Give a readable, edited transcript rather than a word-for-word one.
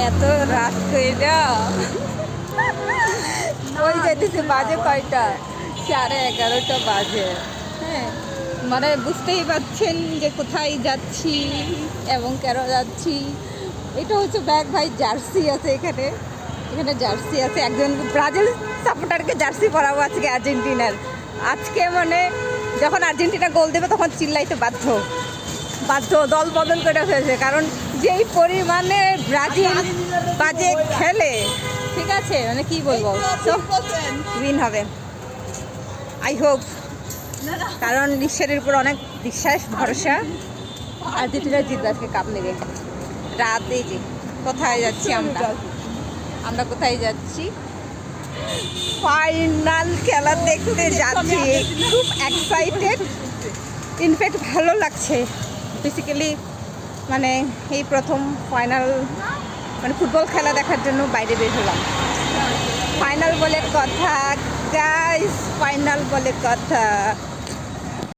এত রাত কইরা ওই যেতেছে বাজে কয়টা 11:30 বাজে। হ্যাঁ, মানে বুঝতেই পারছেন যে কোথায় যাচ্ছি এবং কেন যাচ্ছি। এটা হচ্ছে ব্যাগ ভাই, জার্সি আছে এখানে, এখানে জার্সি আছে। একজন ব্রাজিল সাপোর্টারকে জার্সি পরাবো আজকে আর্জেন্টিনার। আজকে মানে যখন আর্জেন্টিনা গোল দেবে তখন চিল্লাইতে বাধ্য বাধ্য দল বদল করে ফেলেছে, কারণ যেই পরিমাণে ব্রাজিল বাজে খেলে, ঠিক আছে, মানে কি বলবো, উইন হবে আই হোপ, কারণ ঈশ্বরের উপর অনেক বিশ্বাস ভরসা। আর্জেন্টিনা জিতবে আজকে কাপ নেবে। রাতে যে কোথায় যাচ্ছি আমরা, আমরা কোথায় যাচ্ছি, ফাইনাল খেলা দেখতে যাচ্ছি। খুব এক্সাইটেড, ইনফ্যাক্ট ভালো লাগছে বেসিক্যালি, মানে এই প্রথম ফাইনাল মানে ফুটবল খেলা দেখার জন্য বাইরে বের হলাম। ফাইনাল বলে কথা গাইস, ফাইনাল বলে কথা।